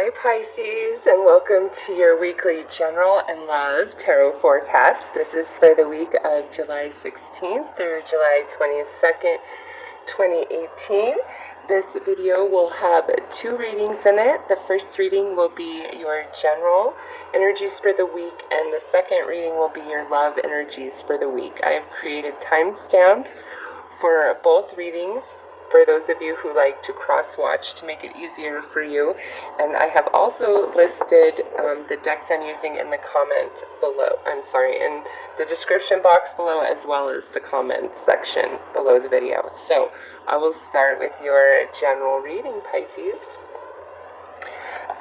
Hi Pisces, and welcome to your weekly general and love tarot forecast. This is for the week of July 16th through July 22nd, 2018. This video will have two readings in it. The first reading will be your general energies for the week, and the second reading will be your love energies for the week. I have created timestamps for both readings for those of you who like to cross-watch to make it easier for you. And I have also listed the decks I'm using in the comment below. In the description box below, as well as the comment section below the video. So I will start with your general reading, Pisces.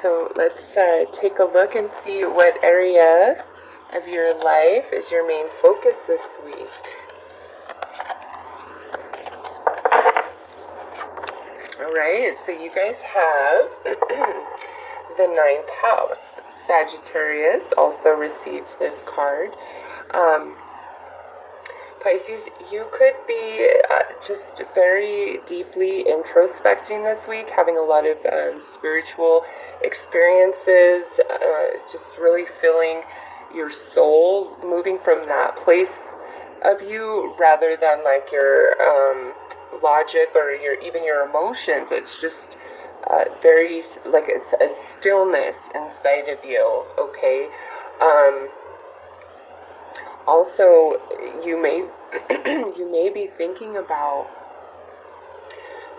So let's take a look and see what area of your life is your main focus this week. Alright, so you guys have the 9th house. Sagittarius also received this card. Pisces, you could be just very deeply introspecting this week, having a lot of spiritual experiences, just really feeling your soul moving from that place of you rather than like your logic or even your emotions. It's just very like a stillness inside of you. Okay. Also, you may be thinking about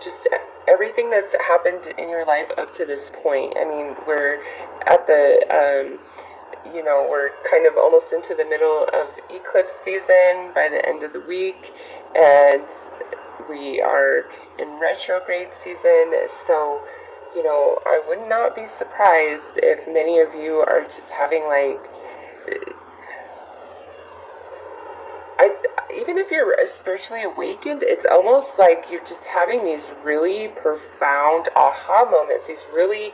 just everything that's happened in your life up to this point. I mean, we're at the we're kind of almost into the middle of eclipse season by the end of the week, and we are in retrograde season. So, I would not be surprised if many of you are just having even if you're spiritually awakened, it's almost like you're just having these really profound aha moments, these really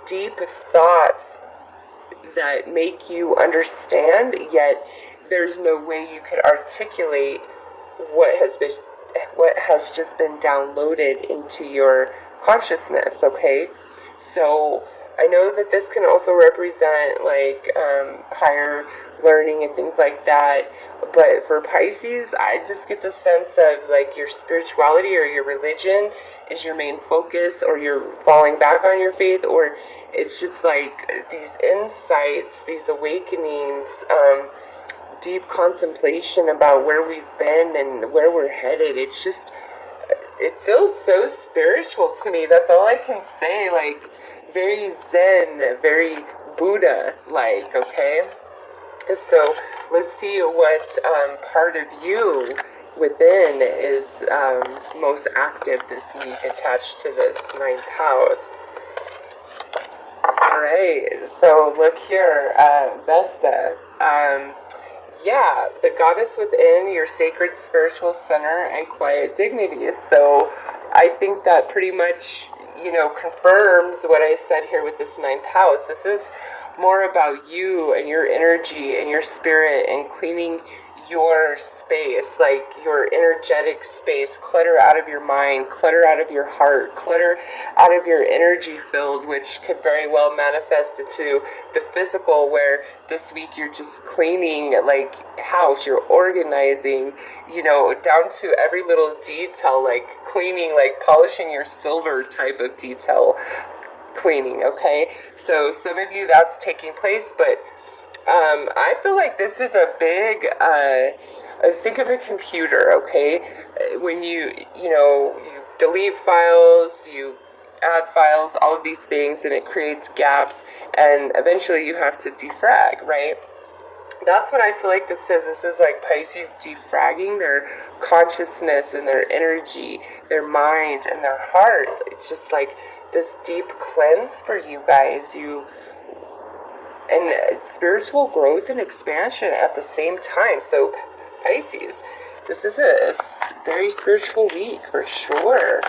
deep thoughts that make you understand, yet there's no way you could articulate what has just been downloaded into your consciousness. Okay, so I know that this can also represent higher learning and things like that, but for Pisces, I just get the sense of like your spirituality or your religion is your main focus, or you're falling back on your faith, or it's just like these insights, these awakenings, deep contemplation about where we've been and where we're headed. It's just, it feels so spiritual to me. That's all I can say. Like very Zen, very Buddha-like. Okay. So let's see what part of you within is most active this week attached to this 9th house. Alright, so look here, Vesta. The goddess within your sacred spiritual center and quiet dignity. So I think that pretty much, confirms what I said here with this 9th house. This is more about you and your energy and your spirit and cleaning your space, like your energetic space, clutter out of your mind, clutter out of your heart, clutter out of your energy field, which could very well manifest into the physical, where this week you're just cleaning like house, you're organizing, down to every little detail, like cleaning, like polishing your silver type of detail cleaning. Okay, so some of you that's taking place, but I feel like this is a big, think of a computer, okay? When you delete files, you add files, all of these things, and it creates gaps, and eventually you have to defrag, right? That's what I feel like this is. This is like Pisces defragging their consciousness and their energy, their mind and their heart. It's just like this deep cleanse for you guys. And spiritual growth and expansion at the same time. So Pisces, this is a very spiritual week for sure.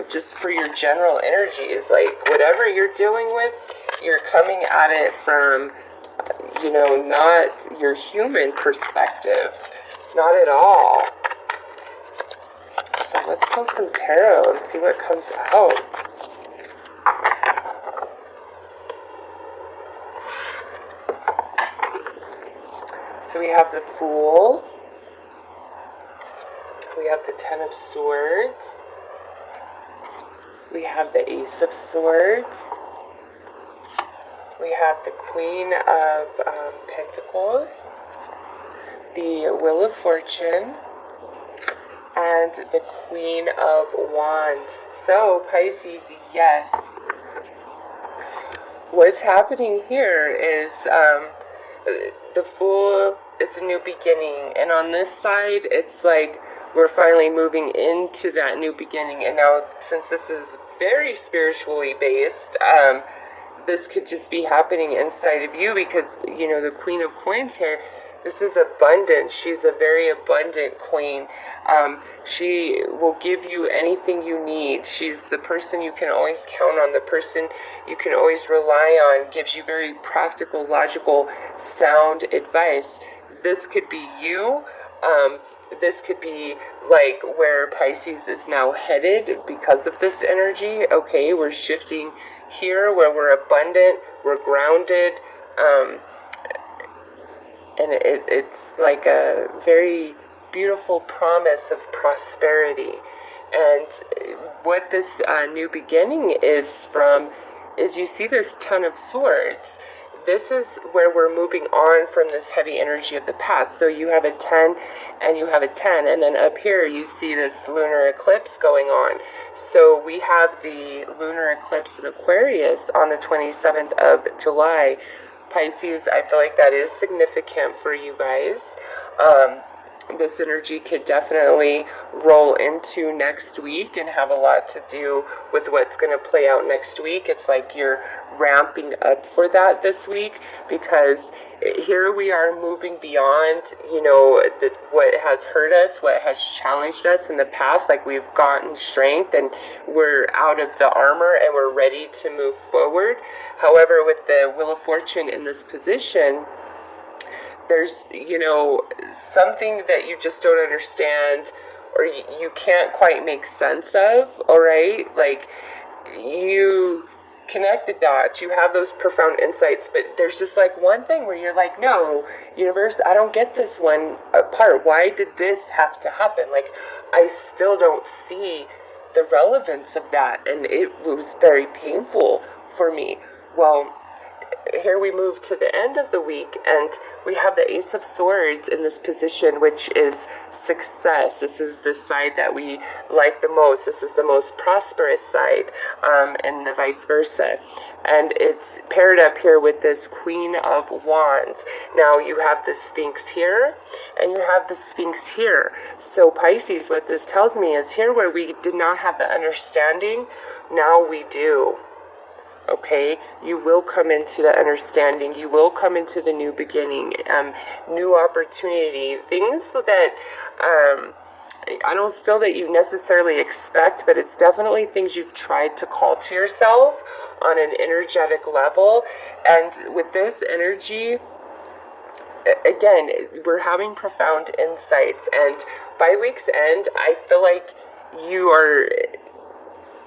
Just for your general energies, like whatever you're dealing with, you're coming at it from, not your human perspective, not at all. So let's pull some tarot and see what comes out. We have the Fool. We have the Ten of Swords. We have the Ace of Swords. We have the Queen of Pentacles, the Wheel of Fortune, and the Queen of Wands. So, Pisces, yes. What's happening here is the Fool is a new beginning. And on this side, it's like we're finally moving into that new beginning. And now, since this is very spiritually based, this could just be happening inside of you because, you know, the Queen of Coins here, this is abundance. She's a very abundant queen. She will give you anything you need. She's the person you can always count on, the person you can always rely on, gives you very practical, logical, sound advice. This could be you. This could be like where Pisces is now headed because of this energy. Okay, we're shifting here where we're abundant, we're grounded, and it's like a very beautiful promise of prosperity. And what this new beginning is from is, you see this Ten of Swords. This is where we're moving on from this heavy energy of the past. So you have a 10 and you have a 10. And then up here you see this lunar eclipse going on. So we have the lunar eclipse in Aquarius on the 27th of July. Pisces, I feel like that is significant for you guys. This energy could definitely roll into next week and have a lot to do with what's going to play out next week. It's like you're ramping up for that this week, because here we are moving beyond, you know, what has hurt us, what has challenged us in the past. Like, we've gotten strength and we're out of the armor and we're ready to move forward. However, with the Wheel of Fortune in this position, there's, you know, something that you just don't understand, or you can't quite make sense of, all right? Like, you connect the dots, you have those profound insights, but there's just like one thing where you're like, no, universe, I don't get this one part. Why did this have to happen? Like, I still don't see the relevance of that, and it was very painful for me. Well, here we move to the end of the week, and we have the Ace of Swords in this position, which is success. This is the side that we like the most. This is the most prosperous side, and the vice versa. And it's paired up here with this Queen of Wands. Now you have the Sphinx here, and you have the Sphinx here. So Pisces, what this tells me is, here where we did not have the understanding, now we do. Okay, you will come into the understanding, you will come into the new beginning, new opportunity, things that I don't feel that you necessarily expect, but it's definitely things you've tried to call to yourself on an energetic level. And with this energy, again, we're having profound insights, and by week's end, I feel like you are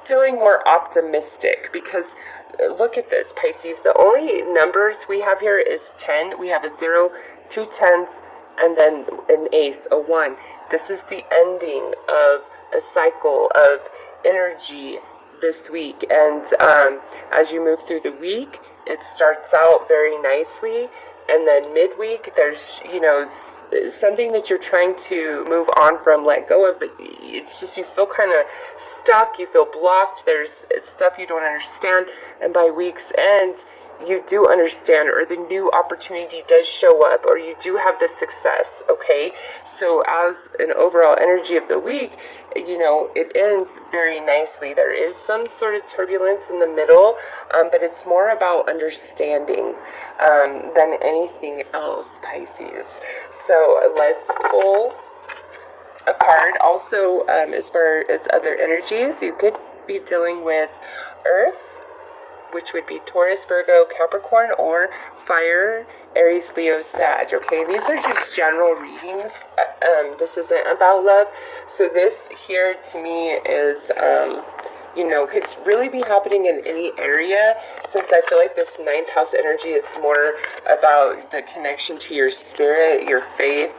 feeling more optimistic, because look at this, Pisces. The only numbers we have here is 10. We have a 0, 2 10s, and then an ace, a 1. This is the ending of a cycle of energy this week. And as you move through the week, it starts out very nicely. And then midweek, there's, you know, something that you're trying to move on from, let go of, but it's just, you feel kind of stuck, you feel blocked, there's stuff you don't understand, and by week's end, you do understand, or the new opportunity does show up, or you do have the success, okay? So as an overall energy of the week, you know, it ends very nicely. There is some sort of turbulence in the middle, but it's more about understanding than anything else, Pisces. So let's pull a card. Also, as far as other energies, you could be dealing with Earth, which would be Taurus, Virgo, Capricorn, or Fire, Aries, Leo, Sag. Okay, these are just general readings. This isn't about love. So this here to me is could really be happening in any area, since I feel like this ninth house energy is more about the connection to your spirit, your faith,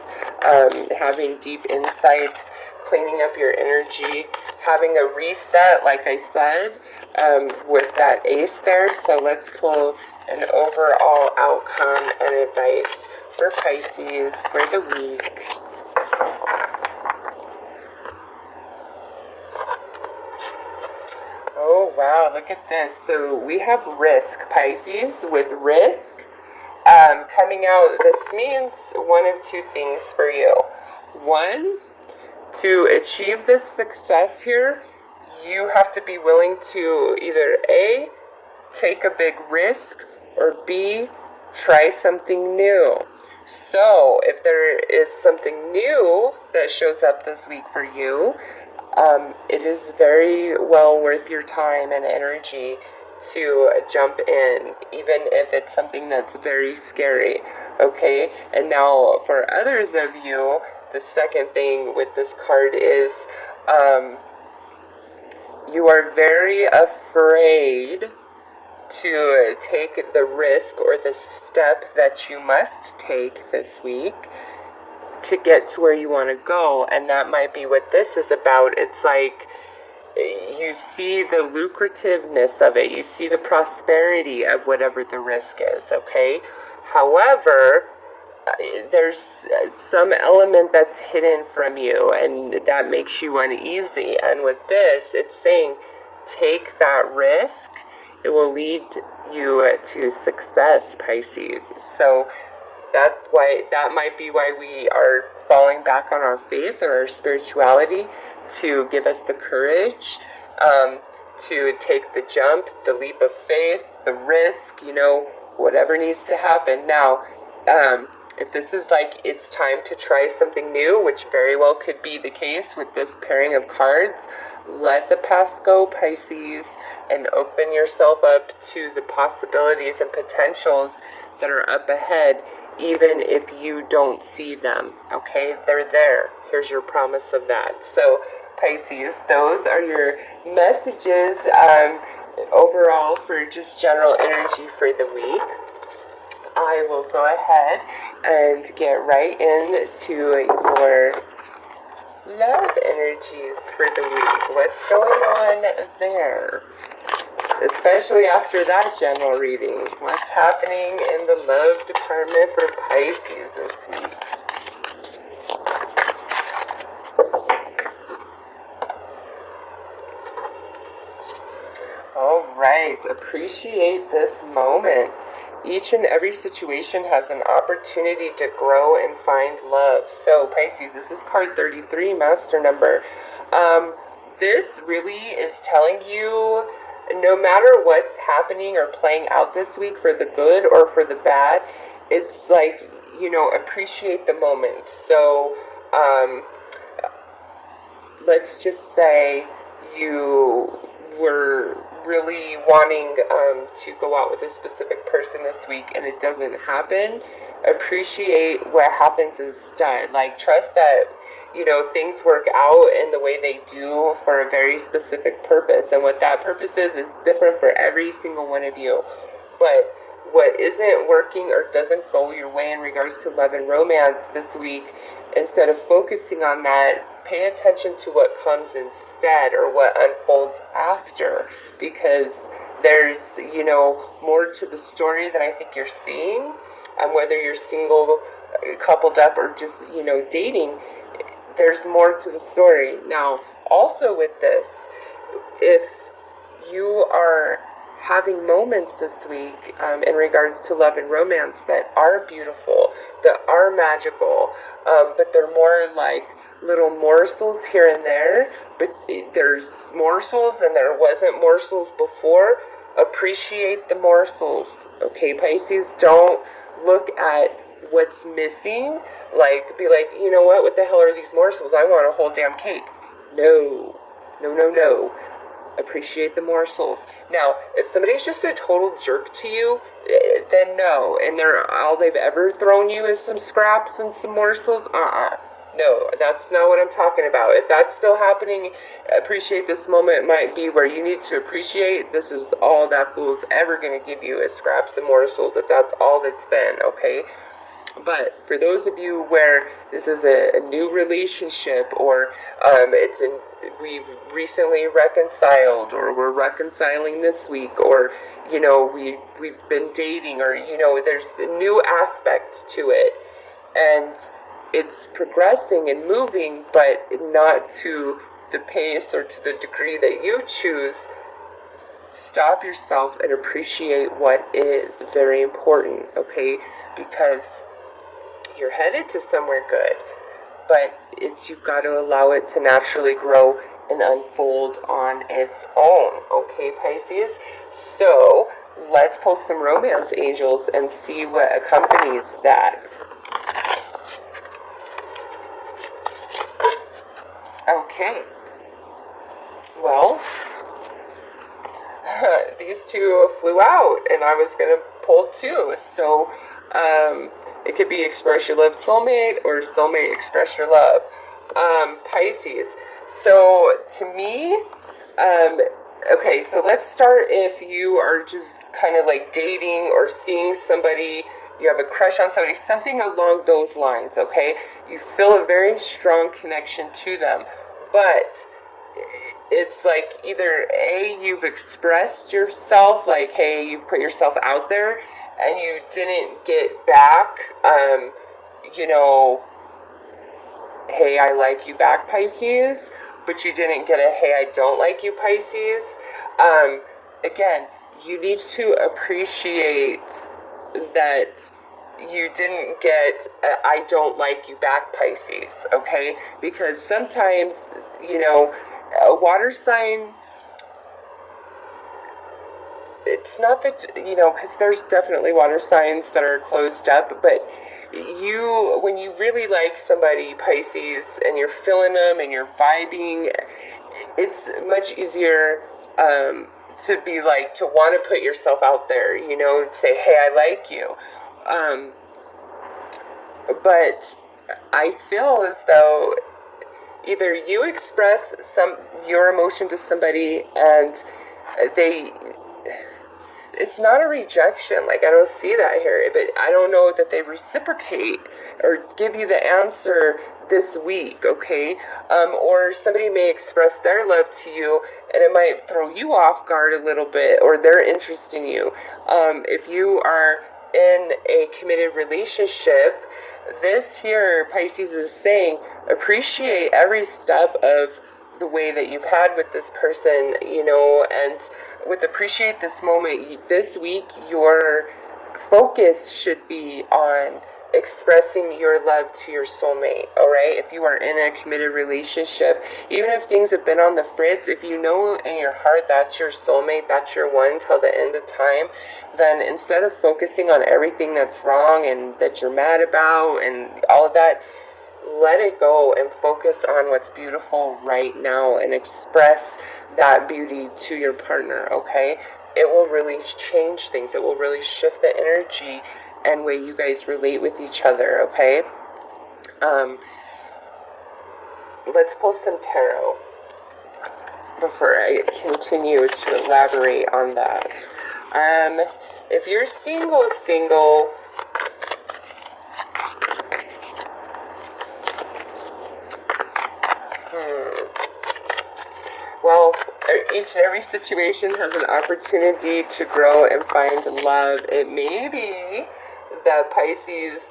having deep insights, cleaning up your energy, having a reset, like I said, with that ace there. So let's pull an overall outcome and advice for Pisces for the week. Oh, wow, look at this. So we have risk, Pisces, with risk coming out. This means one of two things for you. One, to achieve this success here, you have to be willing to either A, take a big risk, or B, try something new. So if there is something new that shows up this week for you, it is very well worth your time and energy to jump in, even if it's something that's very scary, okay? And now for others of you, the second thing with this card is you are very afraid to take the risk or the step that you must take this week to get to where you want to go. And that might be what this is about. It's like you see the lucrativeness of it, you see the prosperity of whatever the risk is, okay? However, there's some element that's hidden from you, and that makes you uneasy. And with this, it's saying take that risk. It will lead you to success, Pisces. So that might be why we are falling back on our faith or our spirituality, to give us the courage to take the jump, the leap of faith, the risk, whatever needs to happen. Now, if this is like it's time to try something new, which very well could be the case with this pairing of cards, let the past go, Pisces, and open yourself up to the possibilities and potentials that are up ahead, even if you don't see them, okay? They're there. Here's your promise of that. So, Pisces, those are your messages overall for just general energy for the week. I will go ahead and get right into your love energies for the week. What's going on there? Especially after that general reading. What's happening in the love department for Pisces this week? All right, appreciate this moment. Each and every situation has an opportunity to grow and find love. So, Pisces, this is card 33, master number. This really is telling you, no matter what's happening or playing out this week, for the good or for the bad, it's like, appreciate the moment. So, let's just say you were really wanting to go out with a specific person this week and it doesn't happen. Appreciate what happens instead. Like, trust that things work out in the way they do for a very specific purpose, and what that purpose is different for every single one of you. But what isn't working or doesn't go your way in regards to love and romance this week, instead of focusing on that, pay attention to what comes instead or what unfolds after, because there's, more to the story than I think you're seeing. And whether you're single, coupled up, or just, dating, there's more to the story. Now, also with this, if you are having moments this week in regards to love and romance that are beautiful, that are magical, but they're more like little morsels here and there, but there's morsels and there wasn't morsels before. Appreciate the morsels, okay, Pisces? Don't look at what's missing, like, be like, what the hell are these morsels? I want a whole damn cake. No. Appreciate the morsels. Now, if somebody's just a total jerk to you, then no, and all they've ever thrown you is some scraps and some morsels, No, that's not what I'm talking about. If that's still happening, appreciate this moment might be where you need to appreciate this is all that Fool's ever going to give you is scraps and morsels, if that's all it's been, okay? But for those of you where this is a new relationship, or we've recently reconciled, or we're reconciling this week, or we've been dating, or there's a new aspect to it, and it's progressing and moving, but not to the pace or to the degree that you choose. Stop yourself and appreciate what is very important, okay? Because you're headed to somewhere good, but you've got to allow it to naturally grow and unfold on its own, okay, Pisces? So let's pull some romance angels and see what accompanies that. Okay, well, these two flew out, and I was going to pull two, so it could be express your love soulmate, or soulmate express your love. Pisces. So to me, okay, so let's start if you are just kind of like dating or seeing somebody, you have a crush on somebody, something along those lines, okay? You feel a very strong connection to them, but it's like either A, you've expressed yourself, like, hey, you've put yourself out there, and you didn't get back, hey, I like you back, Pisces, but you didn't get a, hey, I don't like you, Pisces. Again, you need to appreciate that you didn't get a, I don't like you back, Pisces, okay? Because sometimes, a water sign, it's not that, because there's definitely water signs that are closed up, but when you really like somebody, Pisces, and you're feeling them and you're vibing, it's much easier to be like, to want to put yourself out there, say, hey, I like you. But I feel as though either you express your emotion to somebody and it's not a rejection, like I don't see that here, but I don't know that they reciprocate or give you the answer this week, okay? Or somebody may express their love to you and it might throw you off guard a little bit, or their interest in you. If you are in a committed relationship, this here, Pisces, is saying appreciate every step of the way that you've had with this person, and with appreciate this moment, this week, your focus should be on expressing your love to your soulmate, all right? If you are in a committed relationship, even if things have been on the fritz, if you know in your heart that's your soulmate, that's your one till the end of time, then instead of focusing on everything that's wrong and that you're mad about and all of that, let it go and focus on what's beautiful right now and express that beauty to your partner, okay? It will really change things. It will really shift the energy and way you guys relate with each other, okay? Let's pull some tarot before I continue to elaborate on that. If you're single, well, each and every situation has an opportunity to grow and find love. It may be that, Pisces,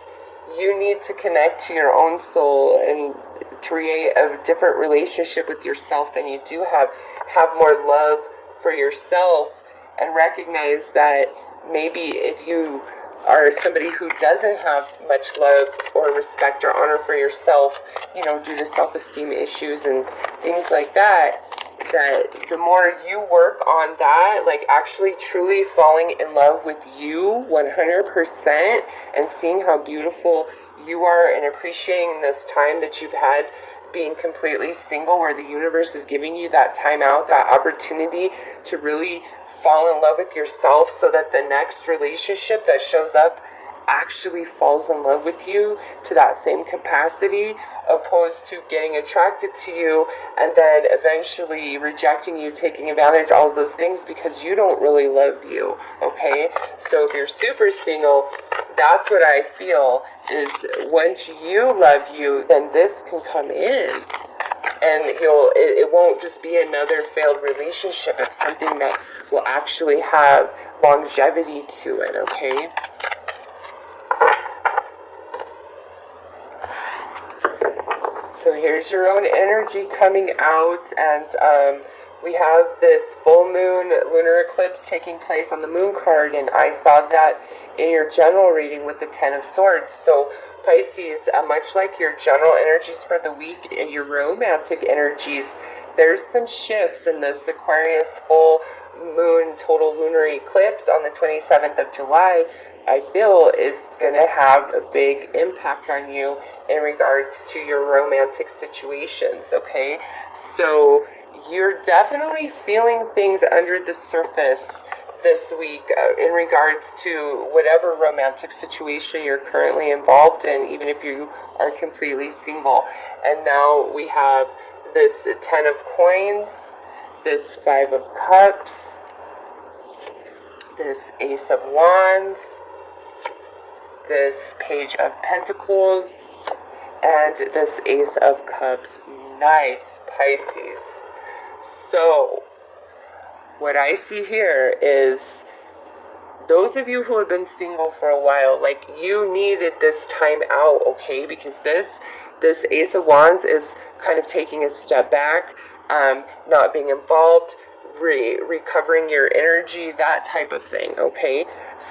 you need to connect to your own soul and create a different relationship with yourself than you do have more love for yourself, and recognize that maybe if you are somebody who doesn't have much love or respect or honor for yourself, due to self-esteem issues and things like that, that the more you work on that, like actually truly falling in love with you 100% and seeing how beautiful you are and appreciating this time that you've had being completely single, where the universe is giving you that time out, that opportunity to really fall in love with yourself, so that the next relationship that shows up actually falls in love with you to that same capacity, opposed to getting attracted to you and then eventually rejecting you, taking advantage of all of those things because you don't really love you, okay? So if you're super single, that's what I feel is once you love you, then this can come in. And it won't just be another failed relationship. It's something that will actually have longevity to it, okay? So here's your own energy coming out, and we have this full moon lunar eclipse taking place on the moon card, and I saw that in your general reading with the Ten of Swords. So Pisces, much like your general energies for the week and your romantic energies, there's some shifts in this Aquarius full moon total lunar eclipse on the 27th of July. I feel is going to have a big impact on you in regards to your romantic situations, okay? So you're definitely feeling things under the surface this week in regards to whatever romantic situation you're currently involved in, even if you are completely single. And now we have this Ten of Coins, this Five of Cups, this Ace of Wands, this Page of Pentacles, and this Ace of Cups. Nice, Pisces. So what I see here is those of you who have been single for a while, like you needed this time out, okay? Because this Ace of Wands is kind of taking a step back, not being involved, recovering your energy, that type of thing, okay?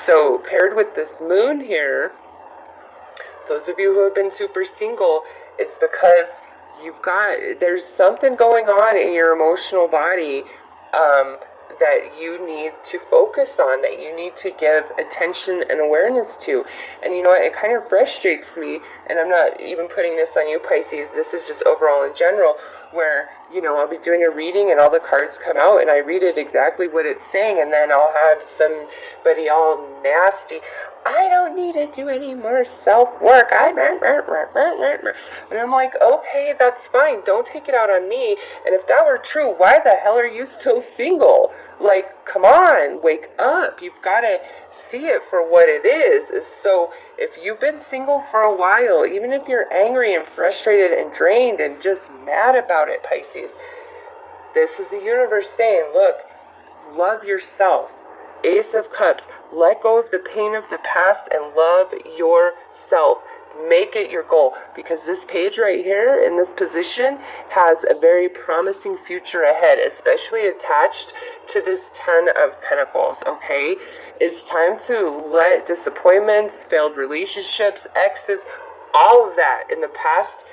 So paired with this moon here, those of you who have been super single, it's because there's something going on in your emotional body that you need to focus on, that you need to give attention and awareness to. And you know what, it kind of frustrates me, and I'm not even putting this on you, Pisces, this is just overall in general, where, you know, I'll be doing a reading and all the cards come out and I read it exactly what it's saying, and then I'll have somebody all nasty, I don't need to do any more self-work, and I'm like, okay, that's fine, don't take it out on me. And if that were true, why the hell are you still single? Like, come on, wake up. You've got to see it for what it is. So if you've been single for a while, even if you're angry and frustrated and drained and just mad about it, Pisces, this is the universe saying, look, love yourself. Ace of Cups, let go of the pain of the past and love yourself. Make it your goal, because this page right here in this position has a very promising future ahead, especially attached to this Ten of Pentacles, okay? It's time to let disappointments, failed relationships, exes, all of that in the past,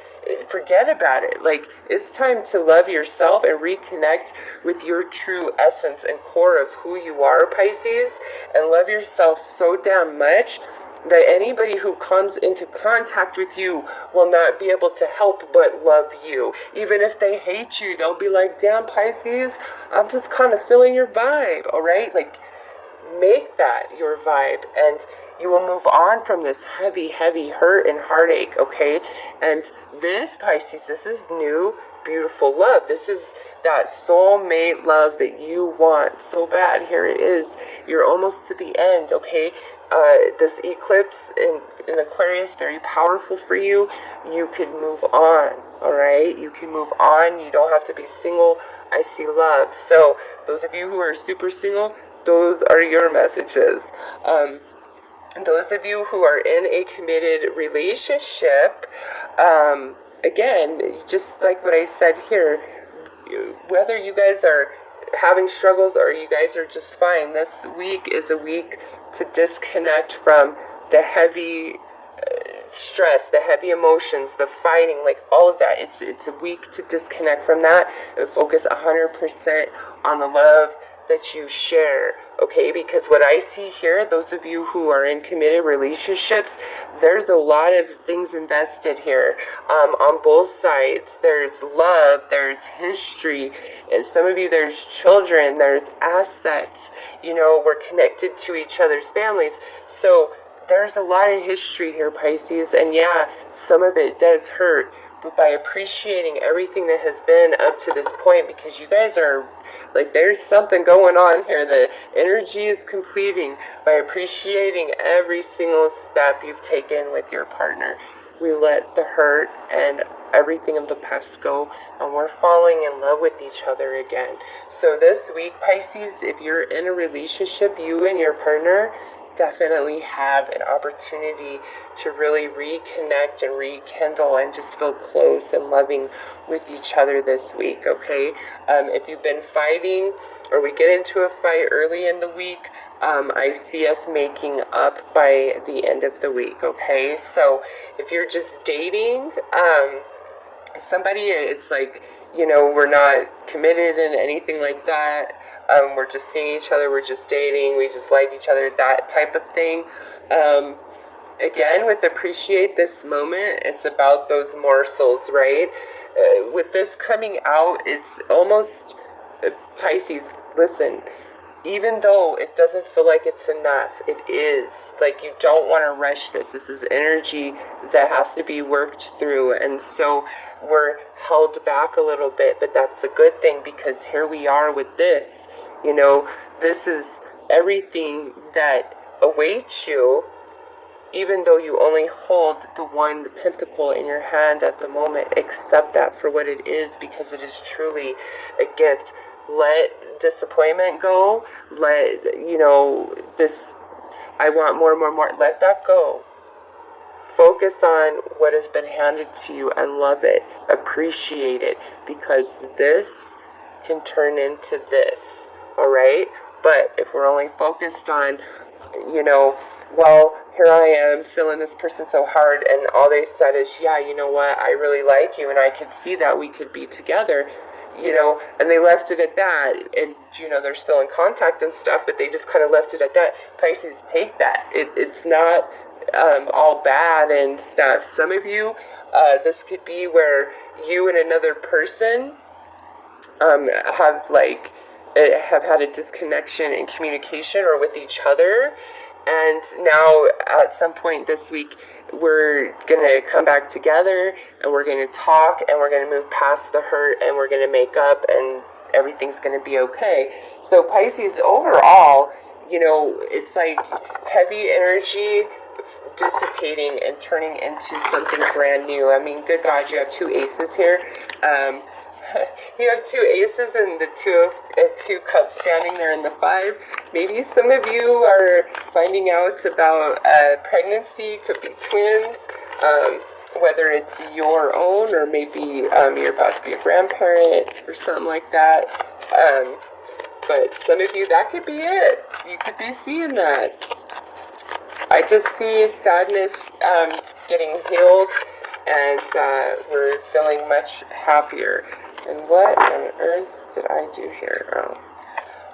forget about it. Like, it's time to love yourself and reconnect with your true essence and core of who you are, Pisces, and love yourself so damn much that anybody who comes into contact with you will not be able to help but love you. Even if they hate you, they'll be like, damn, Pisces, I'm just kind of feeling your vibe, all right? Like, make that your vibe, and you will move on from this heavy, heavy hurt and heartache, okay? And this, Pisces, this is new, beautiful love. This is that soulmate love that you want so bad. Here it is. You're almost to the end, okay? This eclipse in Aquarius, very powerful for you. You could move on, all right? You can move on. You don't have to be single. I see love. So those of you who are super single, those are your messages. Those of you who are in a committed relationship, again, just like what I said here, whether you guys are having struggles or you guys are just fine, this week is a week to disconnect from the heavy stress, the heavy emotions, the fighting, like all of that. It's a week to disconnect from that and focus 100% on the love that you share, okay? Because what I see here, those of you who are in committed relationships, there's a lot of things invested here on both sides. There's love, there's history, and some of you, there's children, there's assets, you know, we're connected to each other's families. So there's a lot of history here, Pisces, and yeah, some of it does hurt, but by appreciating everything that has been up to this point, because you guys are, like, there's something going on here, the energy is completing, by appreciating every single step you've taken with your partner. We let the hurt and everything of the past go, and we're falling in love with each other again. So this week, Pisces, if you're in a relationship, you and your partner definitely have an opportunity to really reconnect and rekindle and just feel close and loving with each other this week, okay? If you've been fighting or we get into a fight early in the week, I see us making up by the end of the week, okay? So if you're just dating somebody, it's like, you know, we're not committed in anything like that. We're just seeing each other, we're just dating, we just like each other, that type of thing. Again, with appreciate this moment, it's about those morsels, right? With this coming out, it's almost, Pisces, listen, even though it doesn't feel like it's enough, it is. Like, you don't want to rush this. This is energy that has to be worked through, and so we're held back a little bit, but that's a good thing, because here we are with this. You know, this is everything that awaits you, even though you only hold the one pentacle in your hand at the moment. Accept that for what it is, because it is truly a gift. Let disappointment go. Let, you know, this, I want more, let that go. Focus on what has been handed to you and love it. Appreciate it, because this can turn into this. All right? But if we're only focused on, you know, well, here I am feeling this person so hard, and all they said is, yeah, you know what, I really like you, and I could see that we could be together, you know, and they left it at that, and, you know, they're still in contact and stuff, but they just kind of left it at that. Pisces, take that. It's not all bad and stuff. Some of you, this could be where you and another person have had a disconnection in communication or with each other, and now at some point this week we're going to come back together, and we're going to talk, and we're going to move past the hurt, and we're going to make up, and everything's going to be okay. So Pisces, overall, you know, it's like heavy energy dissipating and turning into something brand new. I mean, good God, you have two aces here. You have two aces and the two cups standing there in the five. Maybe some of you are finding out about pregnancy, could be twins, whether it's your own or maybe you're about to be a grandparent or something like that. But some of you, that could be it. You could be seeing that. I just see sadness getting healed, and we're feeling much happier. And what on earth did I do here? Oh,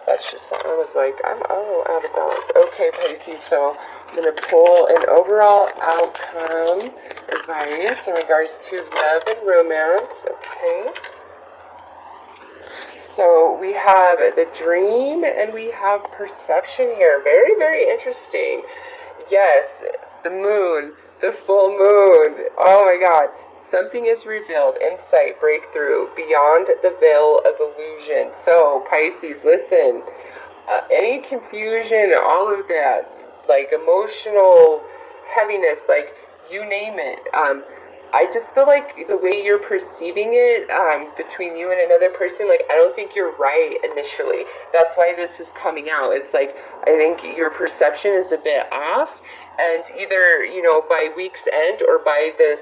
that's just, I was like, I'm a little out of balance. Okay, Pisces, so I'm going to pull an overall outcome advice in regards to love and romance. Okay. So we have the dream and we have perception here. Very, very interesting. Yes, the moon, the full moon. Oh my God. Something is revealed, insight, breakthrough, beyond the veil of illusion. So, Pisces, listen, any confusion, all of that, like emotional heaviness, like you name it, I just feel like the way you're perceiving it between you and another person, like I don't think you're right initially. That's why this is coming out. It's like, I think your perception is a bit off, and either, you know, by week's end or by this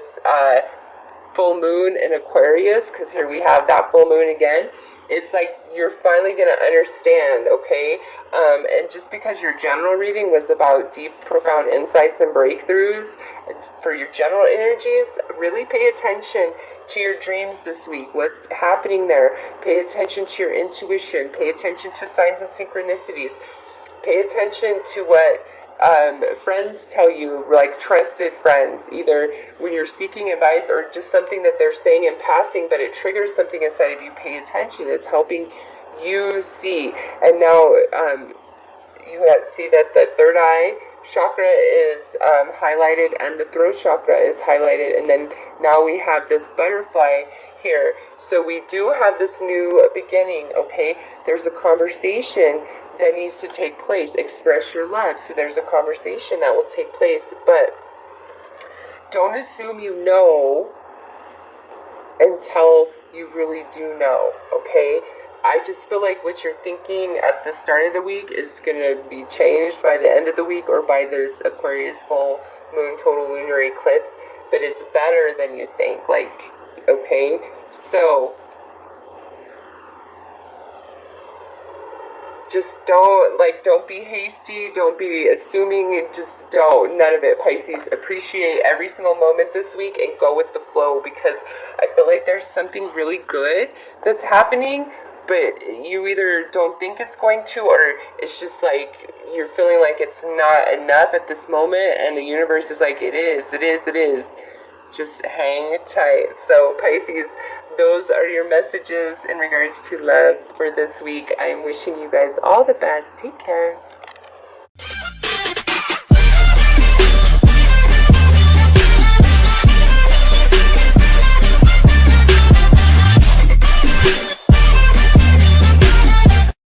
full moon in Aquarius, because here we have that full moon again, it's like you're finally going to understand, okay? And just because your general reading was about deep, profound insights and breakthroughs, for your general energies, really pay attention to your dreams this week. What's happening there? Pay attention to your intuition. Pay attention to signs and synchronicities. Pay attention to what friends tell you, like trusted friends, either when you're seeking advice or just something that they're saying in passing, but it triggers something inside of you. Pay attention. It's helping you see. And now you see that the third eye chakra is highlighted, and the throat chakra is highlighted, and then now we have this butterfly here. So we do have this new beginning, okay? There's a conversation that needs to take place. Express your love. So there's a conversation that will take place, but don't assume you know until you really do know, okay? I just feel like what you're thinking at the start of the week is going to be changed by the end of the week or by this Aquarius full moon total lunar eclipse, but it's better than you think, like, okay? So just don't be hasty, don't be assuming, just don't, none of it, Pisces. Appreciate every single moment this week and go with the flow, because I feel like there's something really good that's happening, but you either don't think it's going to, or it's just like you're feeling like it's not enough at this moment, and the universe is like, it is. Just hang tight. So Pisces, those are your messages in regards to love for this week. I'm wishing you guys all the best. Take care.